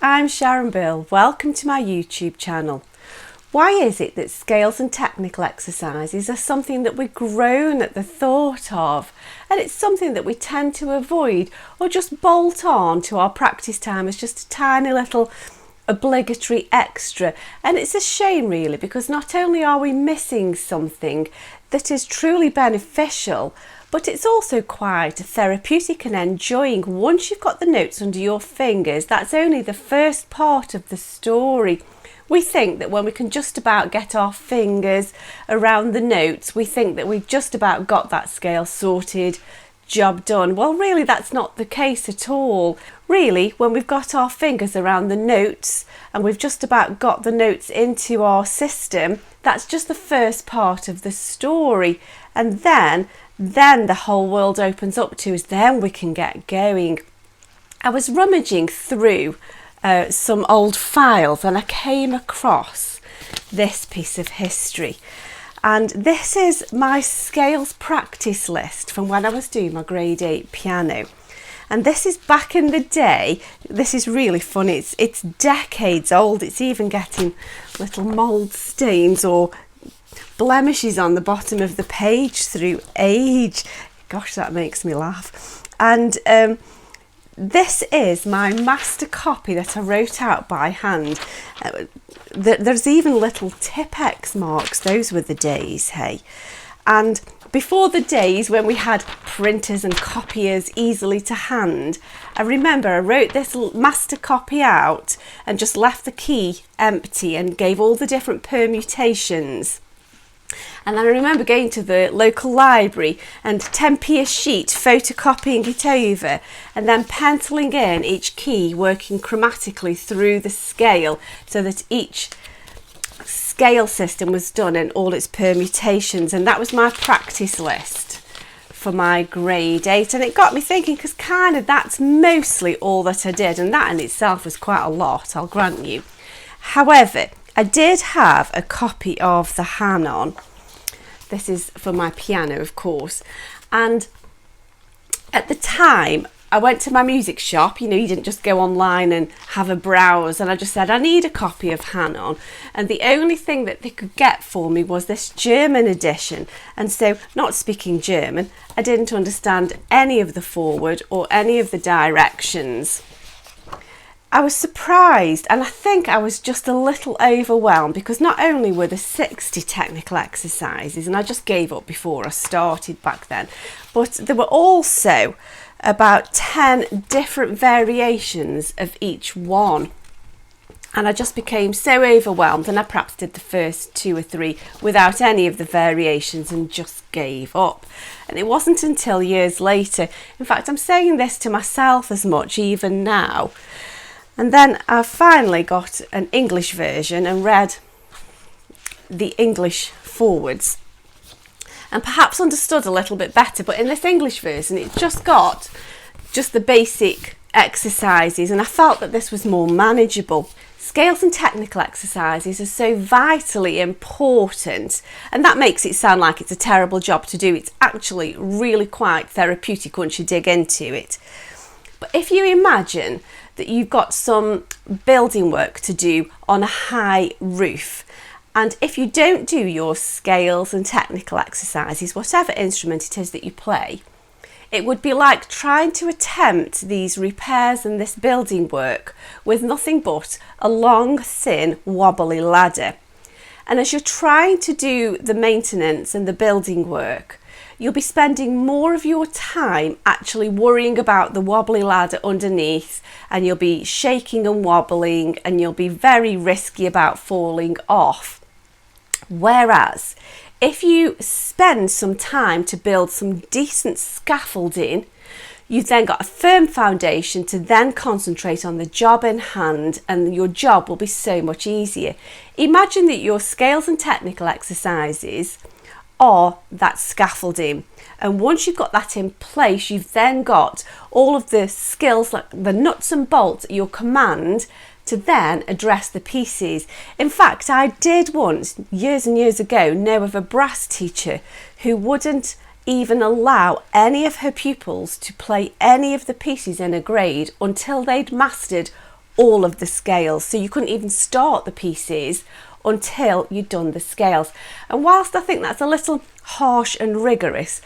I'm Sharon Bill. Welcome to my YouTube channel. Why is it that scales and technical exercises are something that we groan at the thought of, and it's something that we tend to avoid or just bolt on to our practice time as just a tiny little obligatory extra? And it's a shame really, because not only are we missing something that is truly beneficial, but it's also quite therapeutic and enjoying. Once you've got the notes under your fingers, that's only the first part of the story. We think that when we can just about get our fingers around the notes, we think that we've just about got that scale sorted, job done. Well, really, that's not the case at all. Really, when we've got our fingers around the notes and we've just about got the notes into our system, that's just the first part of the story. And then the whole world opens up to us. Then we can get going. I was rummaging through some old files and I came across this piece of history, and this is my scales practice list from when I was doing my grade 8 piano. And this is back in the day. This is really funny. It's decades old. It's even getting little mould stains or blemishes on the bottom of the page through age. Gosh, that makes me laugh. And this is my master copy that I wrote out by hand. There's even little Tipp-Ex marks. Those were the days, hey. And before the days when we had printers and copiers easily to hand, I remember I wrote this master copy out and just left the key empty and gave all the different permutations. And then I remember going to the local library and 10p a sheet, photocopying it over and then penciling in each key, working chromatically through the scale so that each scale system was done in all its permutations. And that was my practice list for my grade 8. And it got me thinking, because kind of that's mostly all that I did, and that in itself was quite a lot, I'll grant you. However, I did have a copy of the Hanon. This is for my piano, of course. And at the time, I went to my music shop. You know, you didn't just go online and have a browse. And I just said, I need a copy of Hanon. And the only thing that they could get for me was this German edition. And so, not speaking German, I didn't understand any of the forward or any of the directions. I was surprised, and I think I was just a little overwhelmed, because not only were there 60 technical exercises, and I just gave up before I started back then, but there were also about 10 different variations of each one. And I just became so overwhelmed, and I perhaps did the first 2 or 3 without any of the variations and just gave up. And it wasn't until years later, in fact I'm saying this to myself as much even now, and then I finally got an English version and read the English forwards and perhaps understood a little bit better. But in this English version, it just got just the basic exercises, and I felt that this was more manageable. Scales and technical exercises are so vitally important, and that makes it sound like it's a terrible job to do. It's actually really quite therapeutic once you dig into it. But if you imagine that you've got some building work to do on a high roof, and if you don't do your scales and technical exercises, whatever instrument it is that you play, it would be like trying to attempt these repairs and this building work with nothing but a long, thin, wobbly ladder. And as you're trying to do the maintenance and the building work, you'll be spending more of your time actually worrying about the wobbly ladder underneath, and you'll be shaking and wobbling, and you'll be very risky about falling off. Whereas if you spend some time to build some decent scaffolding, you've then got a firm foundation to then concentrate on the job in hand, and your job will be so much easier. Imagine that your scales and technical exercises are that scaffolding, and once you've got that in place, you've then got all of the skills, like the nuts and bolts at your command, to then address the pieces. In fact, I did once, years and years ago, know of a brass teacher who wouldn't even allow any of her pupils to play any of the pieces in a grade until they'd mastered all of the scales, so you couldn't even start the pieces until you'd done the scales. And whilst I think that's a little harsh and rigorous,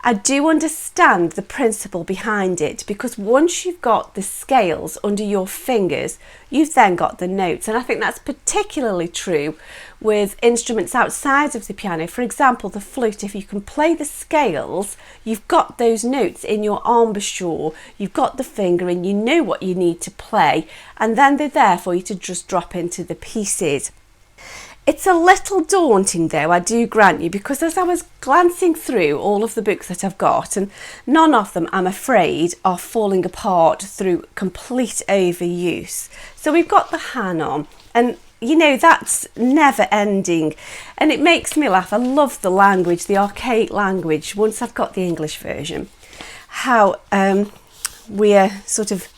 I do understand the principle behind it, because once you've got the scales under your fingers, you've then got the notes. And I think that's particularly true with instruments outside of the piano. For example, the flute, if you can play the scales, you've got those notes in your embouchure, you've got the fingering, you know what you need to play, and then they're there for you to just drop into the pieces. It's a little daunting though, I do grant you, because as I was glancing through all of the books that I've got, and none of them, I'm afraid, are falling apart through complete overuse. So we've got the Hanon, and you know, that's never ending, and it makes me laugh. I love the language, the archaic language, once I've got the English version, how we're sort of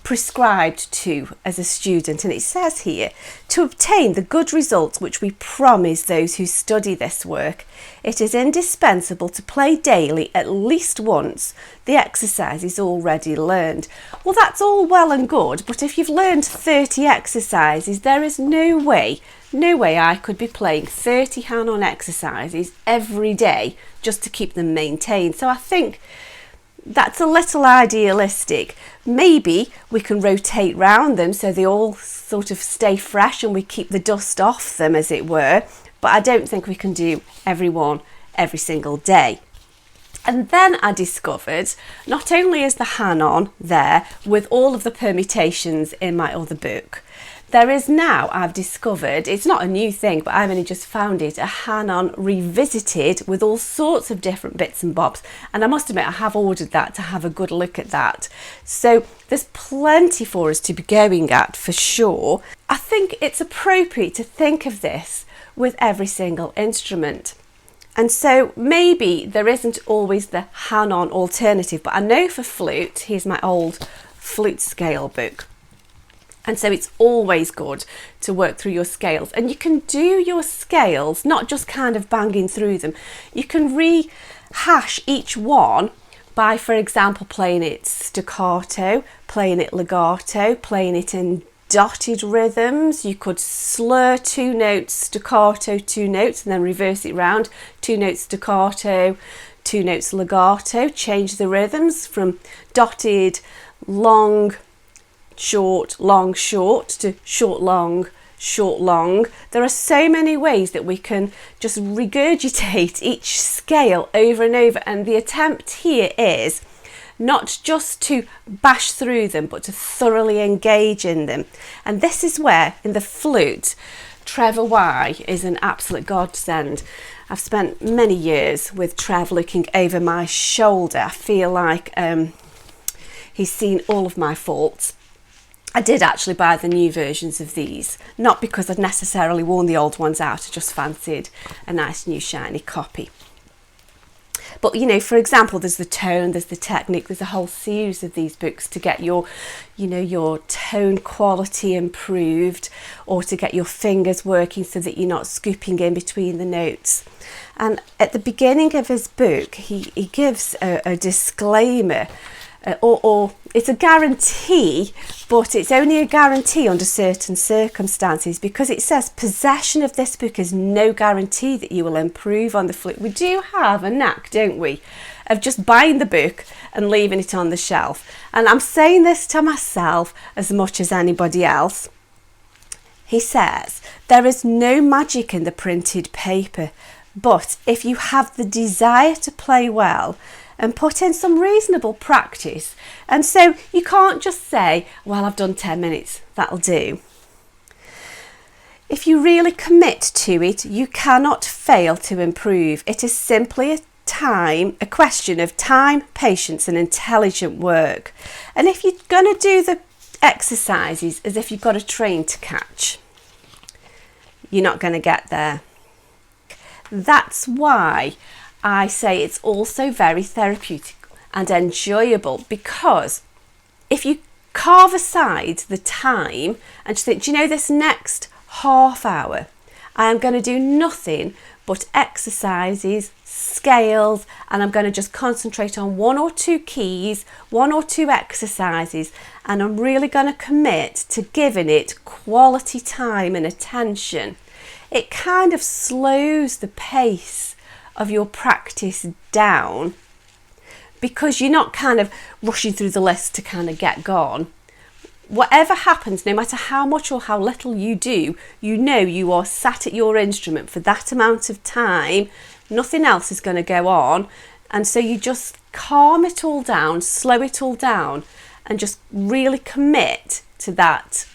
prescribed to as a student. And it says here, to obtain the good results which we promise those who study this work, it is indispensable to play daily at least once the exercises already learned. Well, that's all well and good, but if you've learned 30 exercises, there is no way I could be playing 30 Hanon exercises every day just to keep them maintained. So I think that's a little idealistic. Maybe we can rotate round them so they all sort of stay fresh and we keep the dust off them, as it were, but I don't think we can do every one every single day. And then I discovered not only is the Hanon there with all of the permutations in my other book, there is now, I've discovered, it's not a new thing, but I've only just found it, a Hanon revisited with all sorts of different bits and bobs. And I must admit, I have ordered that to have a good look at that. So there's plenty for us to be going at for sure. I think it's appropriate to think of this with every single instrument. And so maybe there isn't always the Hanon alternative, but I know for flute, here's my old flute scale book. And so it's always good to work through your scales. And you can do your scales, not just kind of banging through them. You can rehash each one by, for example, playing it staccato, playing it legato, playing it in dotted rhythms. You could slur 2 notes, staccato, 2 notes, and then reverse it round. 2 notes staccato, 2 notes legato. Change the rhythms from dotted, long, short, long, short to short, long, short, long. There are so many ways that we can just regurgitate each scale over and over, and the attempt here is not just to bash through them, but to thoroughly engage in them. And this is where, in the flute, Trevor Y is an absolute godsend. I've spent many years with Trev looking over my shoulder. I feel like he's seen all of my faults. I did actually buy the new versions of these, not because I'd necessarily worn the old ones out, I just fancied a nice new shiny copy. But you know, for example, there's the tone, there's the technique, there's a whole series of these books to get your, you know, your tone quality improved, or to get your fingers working so that you're not scooping in between the notes. And at the beginning of his book, he gives a disclaimer, or it's a guarantee, but it's only a guarantee under certain circumstances, because it says possession of this book is no guarantee that you will improve on the flute. We do have a knack, don't we, of just buying the book and leaving it on the shelf. And I'm saying this to myself as much as anybody else. He says, there is no magic in the printed paper, but if you have the desire to play well and put in some reasonable practice, and so you can't just say, well, I've done 10 minutes, that'll do. If you really commit to it, you cannot fail to improve. It is simply a question of time, patience and intelligent work. And if you're going to do the exercises as if you've got a train to catch, you're not going to get there. That's why I say it's also very therapeutic and enjoyable, because if you carve aside the time and just think, do you know, this next half hour, I am going to do nothing but exercises, scales, and I'm going to just concentrate on 1 or 2 keys, 1 or 2 exercises, and I'm really going to commit to giving it quality time and attention. It kind of slows the pace of your practice down because you're not kind of rushing through the list to kind of get gone. Whatever happens, no matter how much or how little you do, you know you are sat at your instrument for that amount of time. Nothing else is going to go on. And so you just calm it all down, slow it all down, and just really commit to that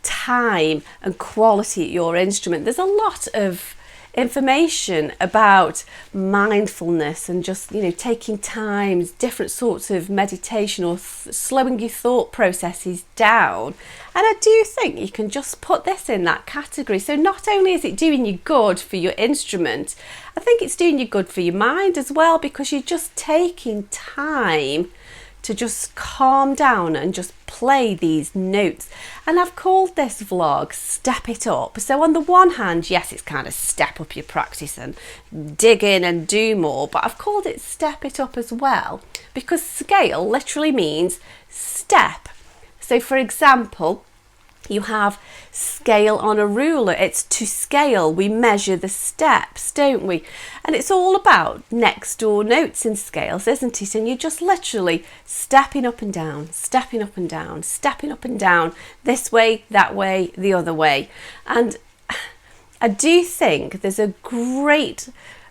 time and quality at your instrument. There's a lot of information about mindfulness and just, taking times, different sorts of meditation or slowing your thought processes down. And I do think you can just put this in that category. So not only is it doing you good for your instrument, I think it's doing you good for your mind as well, because you're just taking time to just calm down and just play these notes. And I've called this vlog Step It Up. So on the one hand, yes, it's kind of step up your practice and dig in and do more, but I've called it Step It Up as well, because scale literally means step. So for example, you have scale on a ruler. It's to scale. We measure the steps, don't we? And it's all about next door notes in scales, isn't it? And you're just literally stepping up and down, stepping up and down, stepping up and down, this way, that way, the other way. And I do think there's a great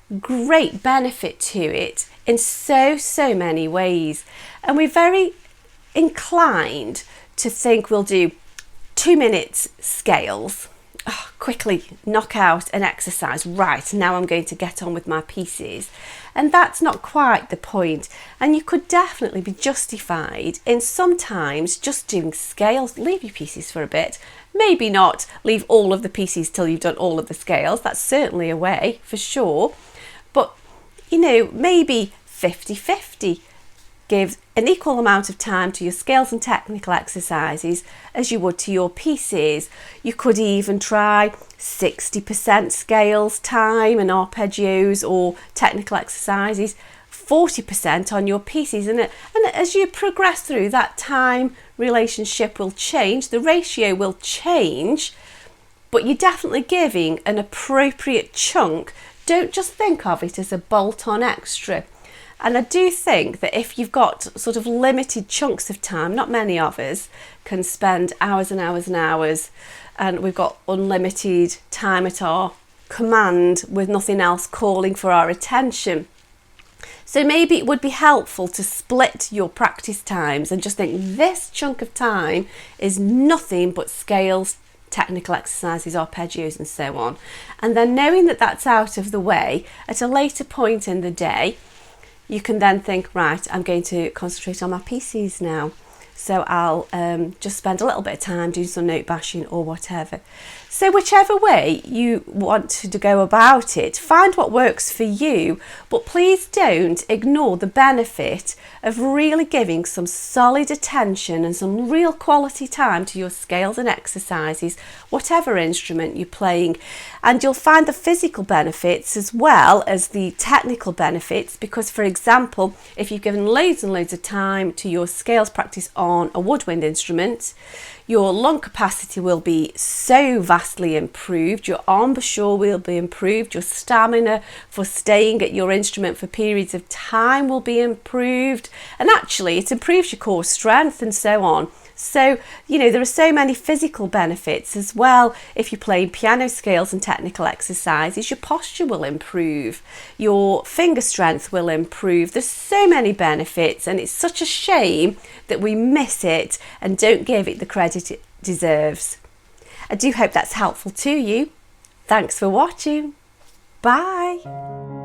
benefit to it in so many ways. And we're very inclined to think we'll do 2 minutes scales, quickly knock out an exercise, right, now I'm going to get on with my pieces. And that's not quite the point. And you could definitely be justified in sometimes just doing scales. Leave your pieces for a bit. Maybe not leave all of the pieces till you've done all of the scales. That's certainly a way, for sure. But, maybe 50-50. Give an equal amount of time to your scales and technical exercises as you would to your pieces. You could even try 60% scales time and arpeggios or technical exercises, 40% on your pieces. And as you progress through, that time relationship will change, the ratio will change, but you're definitely giving an appropriate chunk. Don't just think of it as a bolt-on extra. And I do think that if you've got sort of limited chunks of time, not many of us can spend hours and hours and hours, and we've got unlimited time at our command with nothing else calling for our attention. So maybe it would be helpful to split your practice times and just think this chunk of time is nothing but scales, technical exercises, arpeggios and so on. And then knowing that that's out of the way, at a later point in the day, you can then think, right, I'm going to concentrate on my pieces now. So I'll just spend a little bit of time doing some note bashing or whatever. So whichever way you want to go about it, find what works for you, but please don't ignore the benefit of really giving some solid attention and some real quality time to your scales and exercises, whatever instrument you're playing. And you'll find the physical benefits as well as the technical benefits, because for example, if you've given loads and loads of time to your scales practice on a woodwind instrument, your lung capacity will be so vastly improved, your embouchure will be improved, your stamina for staying at your instrument for periods of time will be improved, and actually it improves your core strength and so on. So, there are so many physical benefits as well. If you're playing piano scales and technical exercises, your posture will improve, your finger strength will improve. There's so many benefits, and it's such a shame that we miss it and don't give it the credit it deserves. I do hope that's helpful to you. Thanks for watching. Bye.